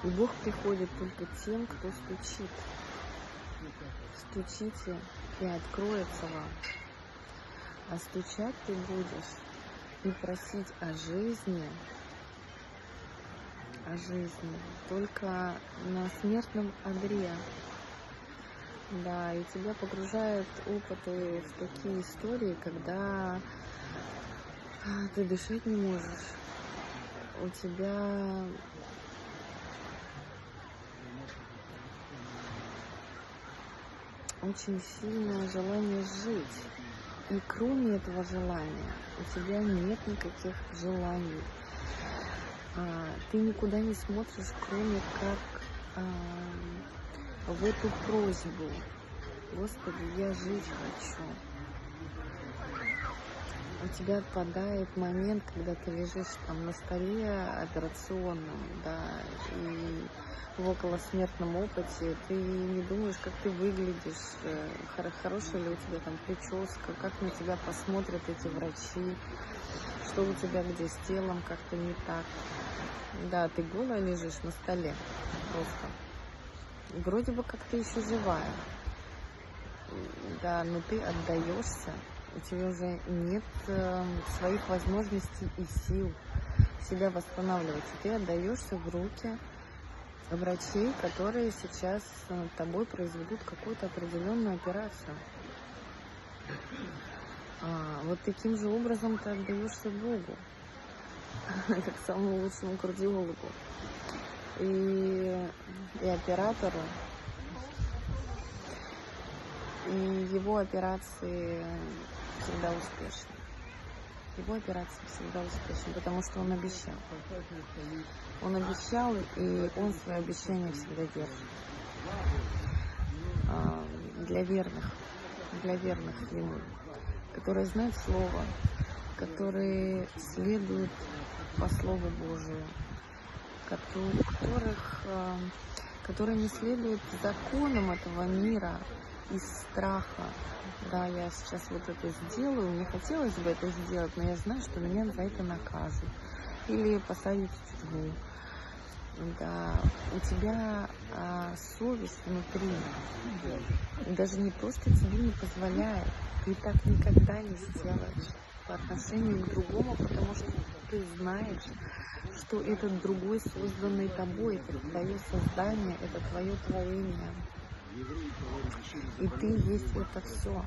И Бог приходит только тем, кто стучит. Стучите, и откроется вам. А стучать ты будешь и просить о жизни только на смертном одре. Да, и тебя погружают опыты в такие истории, когда ты дышать не можешь. У тебя очень сильное желание жить. И кроме этого желания у тебя нет никаких желаний. Ты никуда не смотришь, кроме как в эту просьбу. Господи, я жить хочу. У тебя отпадает момент, когда ты лежишь там на столе операционном, да, и в околосмертном опыте, ты не думаешь, как ты выглядишь, хорошая ли у тебя там прическа, как на тебя посмотрят эти врачи, что у тебя где с телом как-то не так. Да, ты голая лежишь на столе просто. Вроде бы как ты еще живая. Да, но ты отдаешься, у тебя уже нет своих возможностей и сил себя восстанавливать. И ты отдаешься в руки врачей, которые сейчас над тобой произведут какую-то определенную операцию. Вот таким же образом ты отдаешься Богу, как самому лучшему кардиологу и оператору. И его операции всегда успешны. Его операции всегда успешны, потому что он обещал. Он обещал, и он свои обещания всегда держит. Для верных ему, которые знают Слово, которые следуют по Слову Божию, которые не следуют законам этого мира из страха. Да, я сейчас вот это сделаю, мне хотелось бы это сделать, но я знаю, что меня за это накажут или посадят в тюрьму. Да, у тебя совесть внутри даже не просто тебе не позволяет, ты так никогда не сделаешь по отношению к другому, потому что ты знаешь, что этот другой, созданный тобой, это твое создание, это твое творение. И ты есть это все.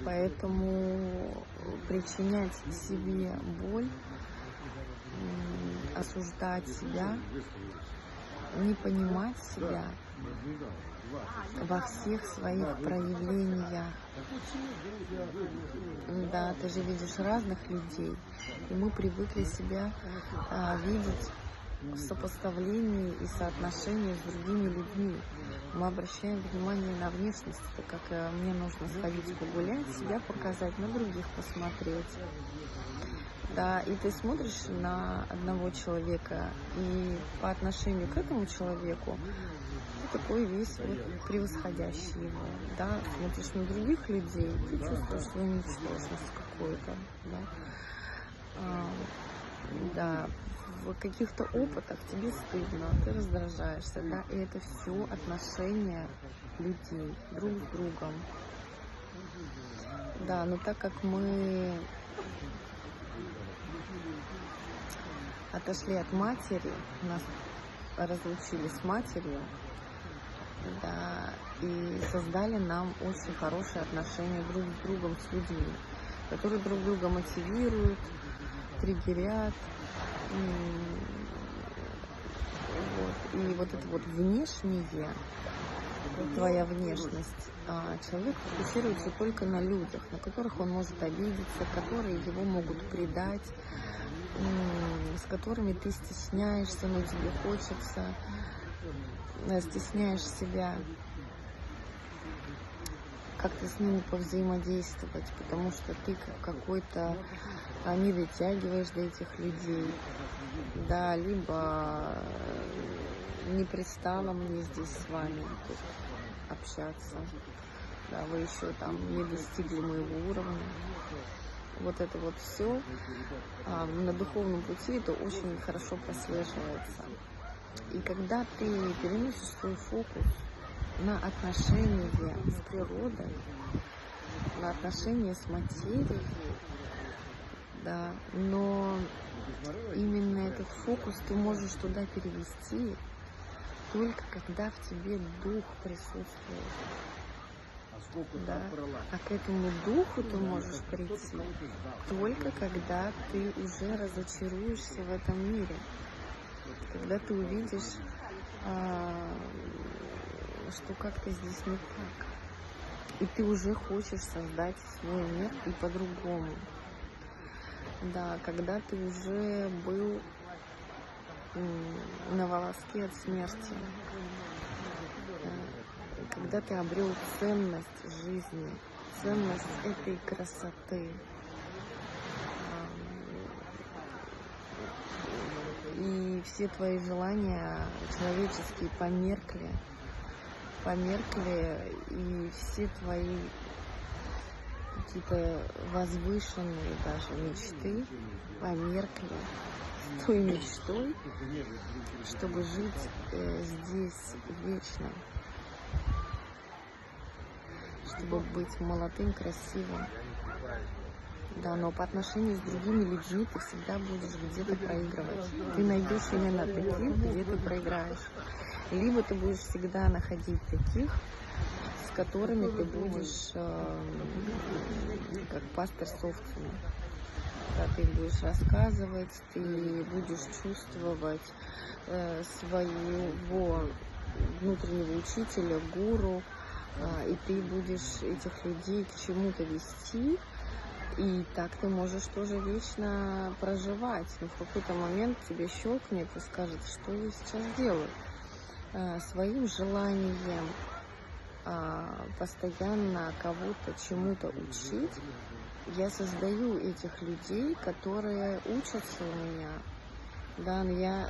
Поэтому причинять себе боль, осуждать себя, не понимать себя во всех своих проявлениях. Да, ты же видишь разных людей, и мы привыкли себя видеть в сопоставлении и соотношении с другими людьми. Мы обращаем внимание на внешность, так как мне нужно сходить погулять, себя показать, на других посмотреть. Да, и ты смотришь на одного человека, и по отношению к этому человеку ты такой весь вот превосходящий его. Да, смотришь на других людей, ты чувствуешь свою ничтожность какую-то. Да, в каких-то опытах тебе стыдно, ты раздражаешься, да, и это все отношения людей друг с другом. Да, но так как мы отошли от матери, нас разлучили с матерью, да, и создали нам очень хорошие отношения друг с другом, с людьми, которые друг друга мотивируют, триггерят. Вот. И вот это вот внешнее, твоя внешность, человек фокусируется только на людях, на которых он может обидеться, которые его могут предать, с которыми ты стесняешься, но тебе хочется, стесняешь себя, как-то с ними повзаимодействовать, потому что ты какой-то не дотягиваешь до этих людей, да, либо не пристало мне здесь с вами общаться, да, вы еще там не достигли моего уровня. Вот это вот все на духовном пути, это очень хорошо прослеживается. И когда ты переносишь свой фокус на отношения с природой, на отношения с материей, да, но именно этот фокус ты можешь туда перевести только когда в тебе дух присутствует. Да. А к этому духу ты можешь прийти только когда ты уже разочаруешься в этом мире. Когда ты увидишь, что как-то здесь не так. И ты уже хочешь создать свой мир и по-другому. Да, когда ты уже был на волоске от смерти. Когда ты обрел ценность жизни, ценность этой красоты. И все твои желания человеческие померкли, и все твои какие-то возвышенные даже мечты померкли с той мечтой, чтобы жить здесь вечно, чтобы быть молодым, красивым. Да, но по отношению с другими людьми ты всегда будешь где-то проигрывать. Ты найдешь именно таких, где ты проиграешь. Либо ты будешь всегда находить таких, с которыми ты будешь как пастырь с овцами. Да, ты будешь рассказывать, ты будешь чувствовать своего внутреннего учителя, гуру, и ты будешь этих людей к чему-то вести. И так ты можешь тоже вечно проживать. Но в какой-то момент тебе щелкнет и скажет, что я сейчас делаю. Своим желанием постоянно кого-то чему-то учить, я создаю этих людей, которые учатся у меня. Да, но я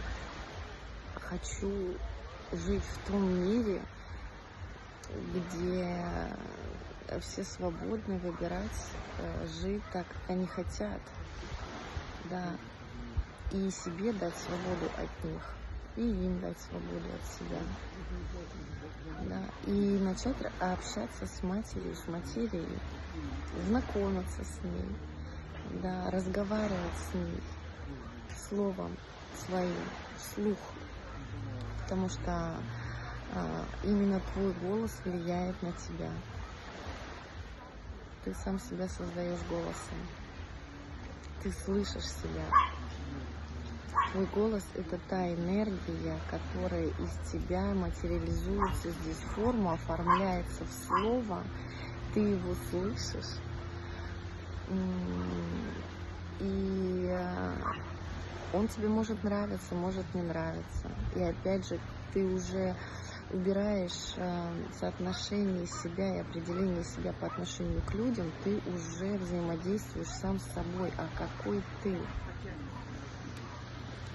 хочу жить в том мире, где все свободны выбирать жить так, как они хотят, да, и себе дать свободу от них, и им дать свободу от себя, да, и начать общаться с матерью, с материей, знакомиться с ней, да, разговаривать с ней словом своим, вслух, потому что именно твой голос влияет на тебя. Ты сам себя создаешь голосом. Ты слышишь себя. Твой голос – это та энергия, которая из тебя материализуется здесь в форму, оформляется в слово. Ты его слышишь. И он тебе может нравиться, может не нравиться. И опять же, ты уже убираешь соотношение себя и определение себя по отношению к людям, ты уже взаимодействуешь сам с собой. А какой ты?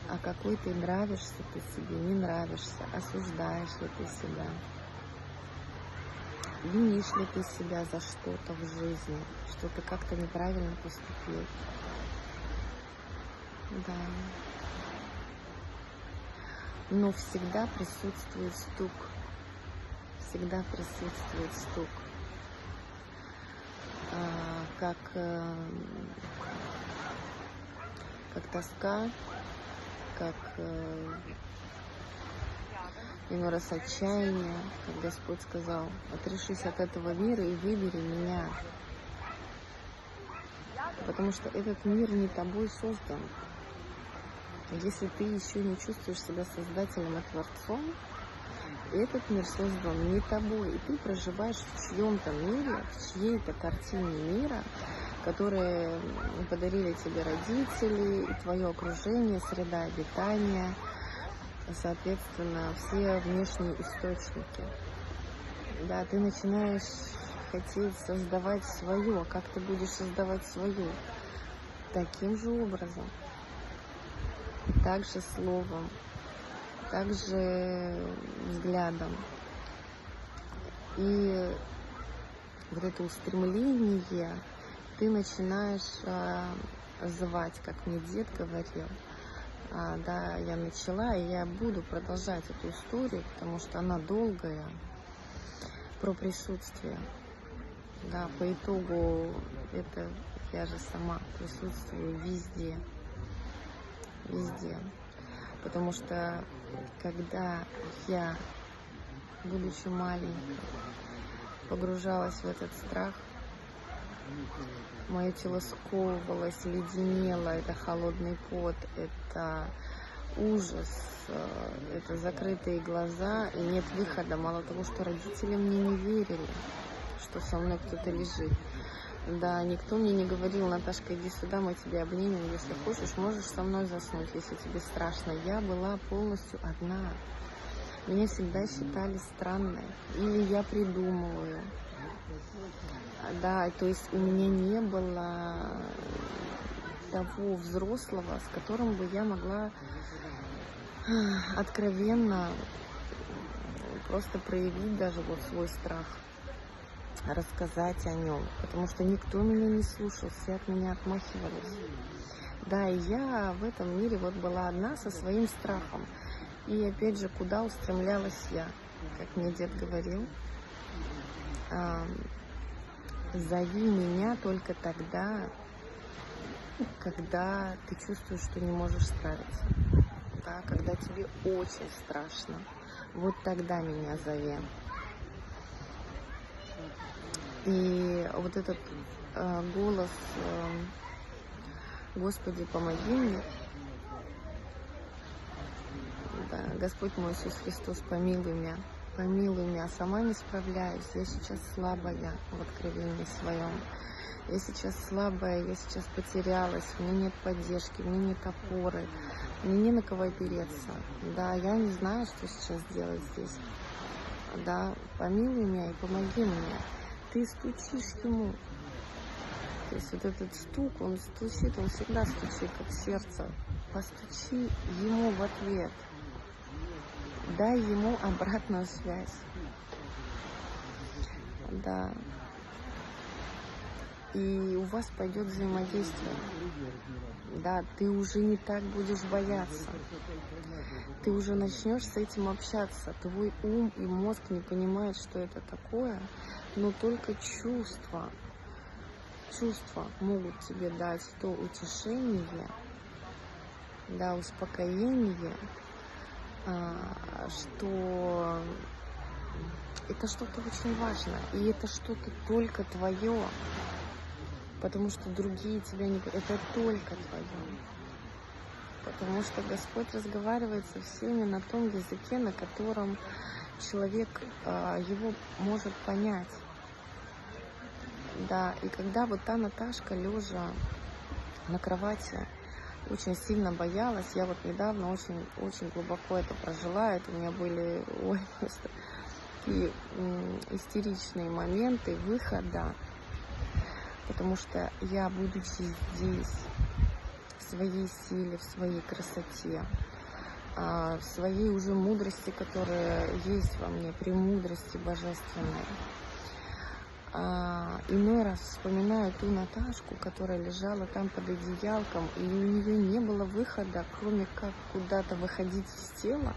А какой ты нравишься ты себе, не нравишься, осуждаешь ли ты себя, винишь ли ты себя за что-то в жизни, что ты как-то неправильно поступил. Да. Но всегда присутствует стук. Всегда присутствует стук. Как тоска, как иной раз отчаяние, как Господь сказал: отрешись от этого мира и выбери меня. Потому что этот мир не тобой создан. Если ты еще не чувствуешь себя создателем и творцом, этот мир создан не тобой, и ты проживаешь в чьем-то мире, в чьей-то картине мира, которые подарили тебе родители, и твое окружение, среда обитания, соответственно, все внешние источники. Да, ты начинаешь хотеть создавать свое. А как ты будешь создавать свое? Таким же образом. Также словом, также взглядом. И вот это устремление ты начинаешь звать, как мне дед говорил, Да, я начала, и я буду продолжать эту историю, потому что она долгая, про присутствие. Да, по итогу это я же сама присутствую везде, везде. Потому что когда я, будучи маленькой, погружалась в этот страх, мое тело сковывалось, леденело, это холодный пот, это ужас, это закрытые глаза и нет выхода. Мало того, что родители мне не верили, что со мной кто-то лежит. Да, никто мне не говорил: Наташка, иди сюда, мы тебя обнимем, если хочешь, можешь со мной заснуть, если тебе страшно. Я была полностью одна. Меня всегда считали странной, или я придумываю. Да, то есть у меня не было того взрослого, с которым бы я могла откровенно просто проявить даже вот свой страх, рассказать о нем, потому что никто меня не слушал, все от меня отмахивались. Да, и я в этом мире вот была одна со своим страхом. И опять же, куда устремлялась я? Как мне дед говорил, зови меня только тогда, когда ты чувствуешь, что не можешь справиться. Да, когда тебе очень страшно. Вот тогда меня зови. И вот этот голос «Господи, помоги мне», да, Господь мой Иисус Христос, помилуй меня, сама не справляюсь, я сейчас слабая в откровении своем, я сейчас слабая, я сейчас потерялась, у меня нет поддержки, у меня нет опоры, мне не на кого опереться, да, я не знаю, что сейчас делать здесь, да, помилуй меня и помоги мне. Ты стучишь ему. То есть вот этот стук, он стучит, он всегда стучит, как сердце. Постучи ему в ответ. Дай ему обратную связь. Да. И у вас пойдет взаимодействие. Да, ты уже не так будешь бояться. Ты уже начнешь с этим общаться. Твой ум и мозг не понимают, что это такое, но только чувства могут тебе дать то утешение, да, успокоение, что это что-то очень важное, и это что-то только твое, потому что другие тебя не... Это только твое. Потому что Господь разговаривает со всеми на том языке, на котором человек его может понять. Да, и когда вот та Наташка, лежа на кровати, очень сильно боялась, я вот недавно очень глубоко это прожила, это у меня были просто такие истеричные моменты выхода, потому что я, будучи здесь, в своей силе, в своей красоте, в своей уже мудрости, которая есть во мне, премудрости божественной, иной раз вспоминаю ту Наташку, которая лежала там под одеялком, и у нее не было выхода, кроме как куда-то выходить из тела.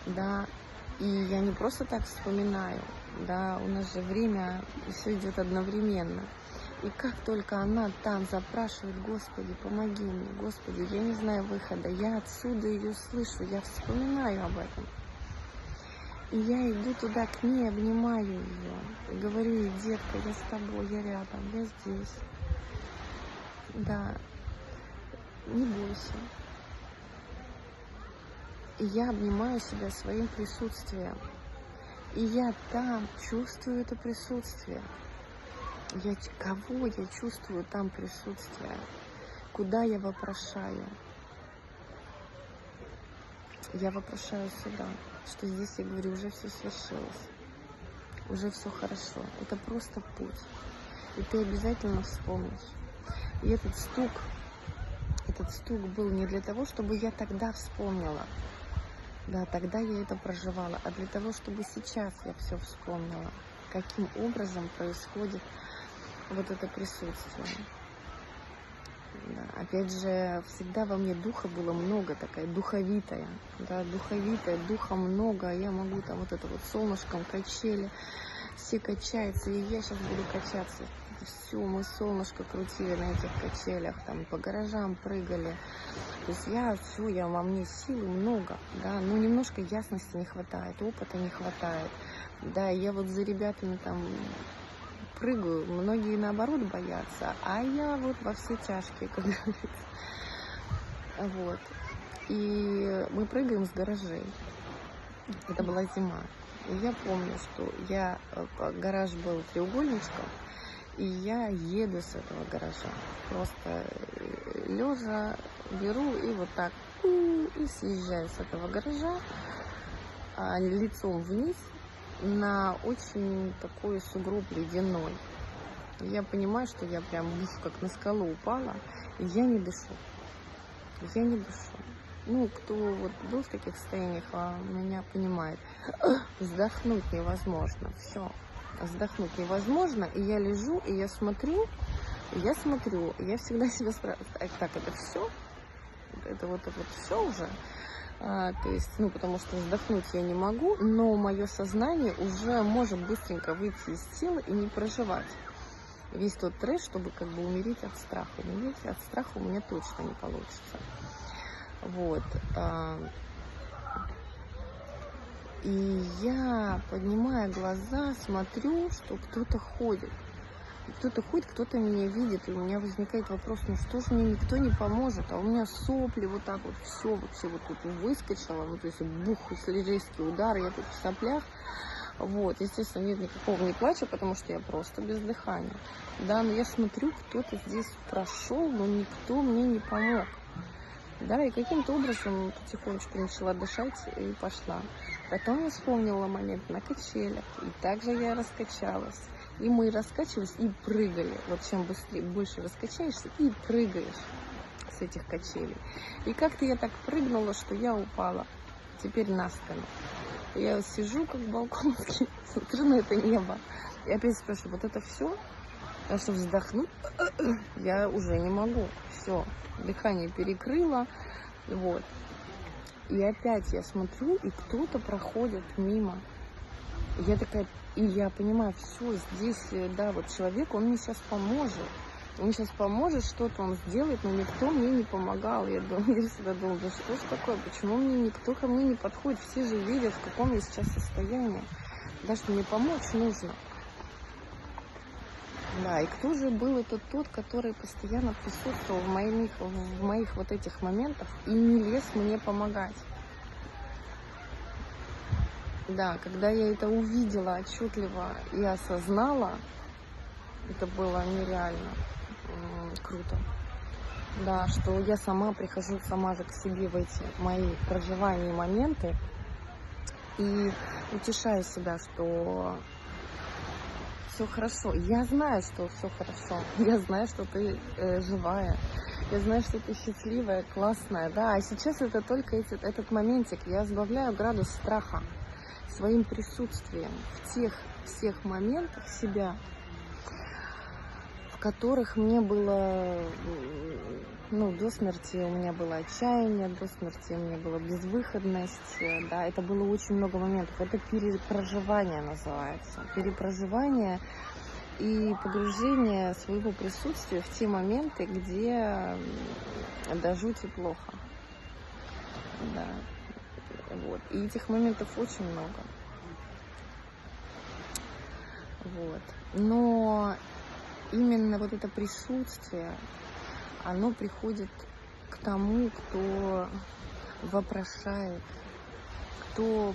Да, и я не просто так вспоминаю, да, у нас же время, все идет одновременно. И как только она там запрашивает: Господи, помоги мне, Господи, я не знаю выхода, я отсюда ее слышу, я вспоминаю об этом. И я иду туда к ней, обнимаю ее, и говорю ей: детка, я с тобой, я рядом, я здесь. Да, не бойся. И я обнимаю себя своим присутствием. И я там чувствую это присутствие. Кого я чувствую там присутствие? Куда я вопрошаю? Я вопрошаю сюда, что здесь, я говорю, уже все свершилось, уже все хорошо. Это просто путь. И ты обязательно вспомнишь. И этот стук был не для того, чтобы я тогда вспомнила. Да, тогда я это проживала, а для того, чтобы сейчас я все вспомнила. Каким образом происходит вот это присутствие. Да. Опять же, всегда во мне духа было много, такая духовитая, да, духовитая, духа много, а я могу там вот это вот солнышком, качели, все качаются, и я сейчас буду качаться. Все, мы солнышко крутили на этих качелях, там по гаражам прыгали. То есть я во мне силы много, да, но немножко ясности не хватает, опыта не хватает. Да, я вот за ребятами там прыгаю, многие наоборот боятся, а я вот во все тяжкие, как говорится. Вот. И мы прыгаем с гаражей. Это была зима. И я помню, что гараж был треугольничком, и я еду с этого гаража. Просто лежа беру и вот так и съезжаю с этого гаража лицом вниз на очень такой сугроб ледяной. Я понимаю, что я прям как на скалу упала, и я не дышу. Я не дышу. Ну, кто вот был в таких состояниях, меня понимает. Вздохнуть невозможно. Все. Вздохнуть невозможно. И я лежу, и я смотрю, я всегда себя спрашиваю, так, это все? Это вот все уже? То есть, потому что вздохнуть я не могу, но мое сознание уже может быстренько выйти из тела и не проживать весь тот трэш, чтобы как бы умереть от страха. Умереть от страха у меня точно не получится. Вот. И я, поднимая глаза, смотрю, что кто-то ходит. Кто-то меня видит, и у меня возникает вопрос, что же мне никто не поможет, а у меня сопли вот так вот, все вообще вот тут выскочило, то есть бух, резкий удар, я тут в соплях. Вот, естественно, нет никакого не плача, потому что я просто без дыхания. Да, но я смотрю, кто-то здесь прошел, но никто мне не помог. Да, и каким-то образом потихонечку начала дышать и пошла. Потом я вспомнила момент на качелях, и также я раскачалась. И мы раскачивались и прыгали. Вот чем быстрее, больше раскачаешься и прыгаешь с этих качелей. И как-то я так прыгнула, что я упала. Теперь на спину. Я сижу как балконский, смотрю на это небо. И опять спрашиваю, вот это все? А что, вздохнуть? Я уже не могу. Все, дыхание перекрыло. Вот. И опять я смотрю, и кто-то проходит мимо. Я такая, и я понимаю, все, здесь, да, вот человек, он мне сейчас поможет. Он сейчас поможет, что-то он сделает, но никто мне не помогал. Я всегда думала, да что ж такое, почему мне никто ко мне не подходит? Все же видят, в каком я сейчас состоянии. Да, что мне помочь нужно. Да, и кто же был это тот, который постоянно присутствовал в моих вот этих моментах и не лез мне помогать? Да, когда я это увидела отчетливо и осознала, это было нереально круто. Да, что я сама прихожу сама же к себе в эти мои проживания и моменты и утешаю себя, что все хорошо. Я знаю, что все хорошо. Я знаю, что ты живая. Я знаю, что ты счастливая, классная. Да, а сейчас это только этот моментик. Я сбавляю градус страха своим присутствием в тех всех моментах себя, в которых мне было, до смерти у меня было отчаяние, до смерти у меня была безвыходность, да, это было очень много моментов. Это перепроживание называется. Перепроживание и погружение своего присутствия в те моменты, где до жути плохо. Да. Вот. И этих моментов очень много. Вот. Но именно вот это присутствие, оно приходит к тому, кто вопрошает, кто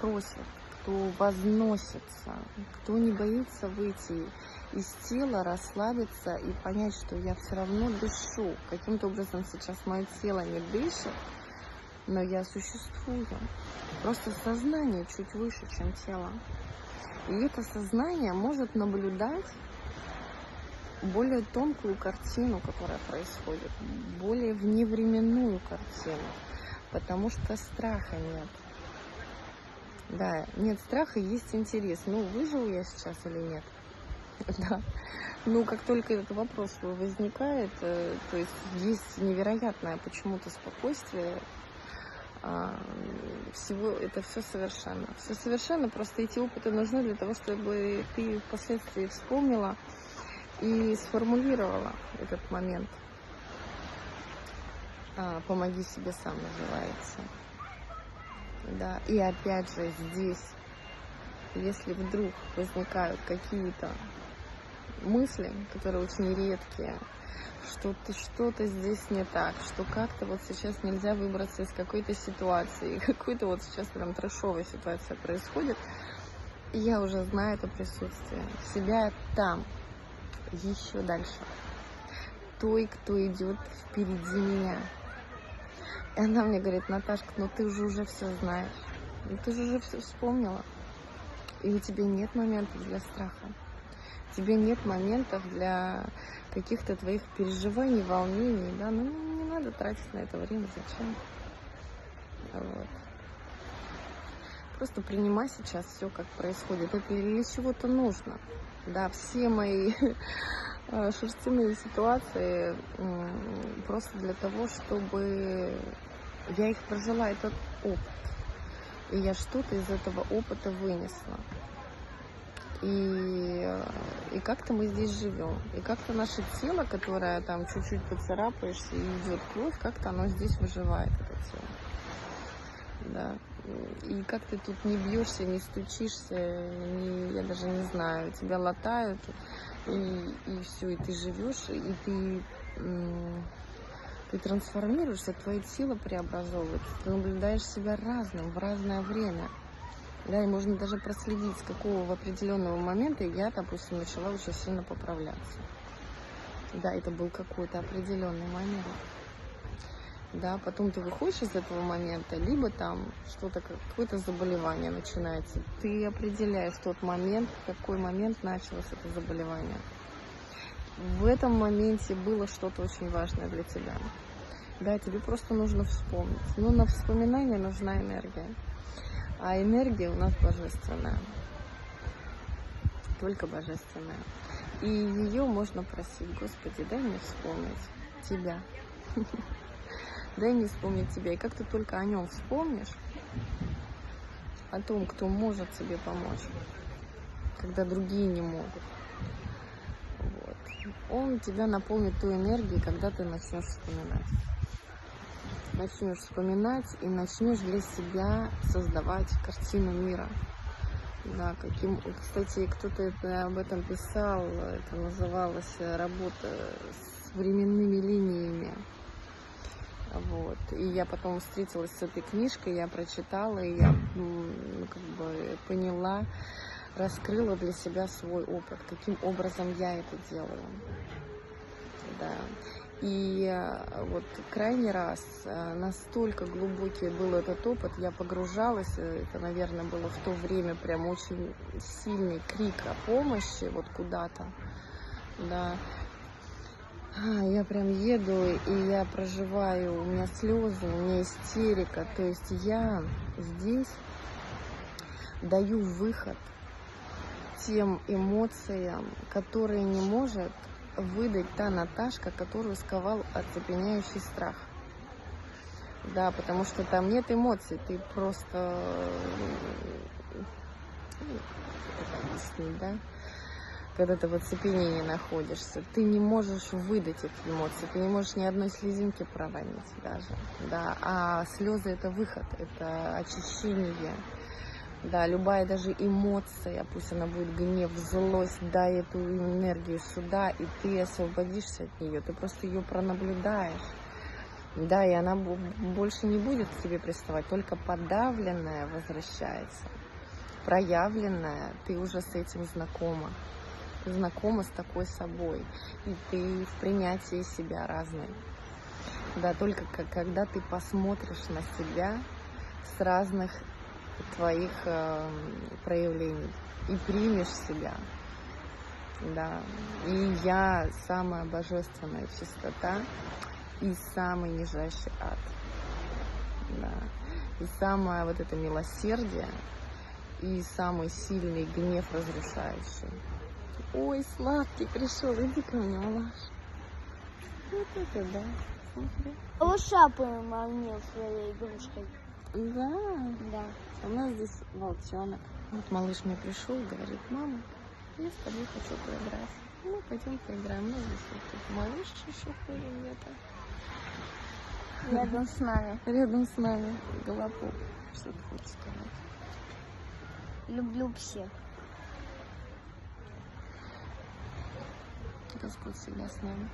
просит, кто возносится, кто не боится выйти из тела, расслабиться и понять, что я все равно дышу. Каким-то образом сейчас мое тело не дышит, но я существую. Просто сознание чуть выше, чем тело. И это сознание может наблюдать более тонкую картину, которая происходит, более вневременную картину, потому что страха нет. Да, нет страха, есть интерес. Выжил я сейчас или нет? Да. Ну, как только этот вопрос возникает, то есть невероятное почему-то спокойствие, всего это все совершенно. Все совершенно, просто эти опыты нужны для того, чтобы ты впоследствии вспомнила и сформулировала этот момент. Помоги себе сам называется. Да, и опять же здесь, если вдруг возникают какие-то мысли, которые очень редкие, что-то здесь не так, что как-то вот сейчас нельзя выбраться из какой-то ситуации, какой-то вот сейчас прям трэшовая ситуация происходит, и я уже знаю это присутствие себя там, еще дальше, той, кто идет впереди меня. И она мне говорит: Наташка, ну ты же уже все знаешь, ну ты же уже все вспомнила, и у тебя нет моментов для страха. У тебя нет моментов для каких-то твоих переживаний, волнений, да, ну не надо тратить на это время, зачем? Вот. Просто принимай сейчас все, как происходит. Это для чего-то нужно. Да, все мои шерстяные ситуации просто для того, чтобы я их прожила, этот опыт. И я что-то из этого опыта вынесла. И как-то мы здесь живем. И как-то наше тело, которое там чуть-чуть поцарапаешься и идет кровь, как-то оно здесь выживает, это тело. Да. И как ты тут не бьешься, не стучишься, я даже не знаю, тебя латают, и все, и ты живешь, и ты трансформируешься, твое тело преобразовывается, ты наблюдаешь себя разным в разное время. Да, и можно даже проследить, с какого в определенного момента я, допустим, начала очень сильно поправляться. Да, это был какой-то определенный момент. Да, потом ты выходишь из этого момента, либо там что-то, какое-то заболевание начинается. Ты определяешь тот момент, в какой момент началось это заболевание. В этом моменте было что-то очень важное для тебя. Да, тебе просто нужно вспомнить. Но на вспоминание нужна энергия. А энергия у нас божественная. Только божественная. И ее можно просить: Господи, дай мне вспомнить Тебя. Дай мне вспомнить Тебя. И как ты только о нем вспомнишь, о том, кто может тебе помочь, когда другие не могут, вот, он тебя наполнит той энергией, когда ты начнешь вспоминать. Начнешь вспоминать и начнешь для себя создавать картину мира. Да, кстати, кто-то об этом писал, это называлось работа с временными линиями. Вот. И я потом встретилась с этой книжкой, я прочитала, и я поняла, раскрыла для себя свой опыт, каким образом я это делаю. Да. И вот крайний раз настолько глубокий был этот опыт, я погружалась, это, наверное, было в то время прям очень сильный крик о помощи вот куда-то, да. Я прям еду, и я проживаю, у меня слезы, у меня истерика, то есть я здесь даю выход тем эмоциям, которые не может выдать та Наташка, которую сковал оцепеняющий страх. Да, потому что там нет эмоций, ты просто... Как объяснить, да? Когда ты в оцепенении находишься, ты не можешь выдать эти эмоции, ты не можешь ни одной слезинки проронить даже, да, а слезы — это выход, это очищение, да, любая даже эмоция, пусть она будет гнев, злость, дай эту энергию сюда, и ты освободишься от нее, ты просто ее пронаблюдаешь, да, и она больше не будет к тебе приставать, только подавленная возвращается, проявленная, ты уже с этим знакома. Знакома с такой собой, и ты в принятии себя разной. Да, только когда ты посмотришь на себя с разных твоих проявлений и примешь себя. Да, и я самая божественная чистота и самый нижайший ад. Да, и самое вот это милосердие и самый сильный гнев разрушающий. Ой, сладкий пришел, иди ко мне, малыш. Вот это да, смотри. Вот шапу манил своей игрушкой. Да, Да. у нас здесь волчонок. Вот малыш мне пришел, говорит, мама, я с тобой хочу поиграть. Ну, пойдем поиграем. У нас здесь вот тут малыш еще ходит где-то. Рядом с нами. Рядом с нами голопоп. Что ты хочешь сказать? Люблю всех. Господь всегда с нами.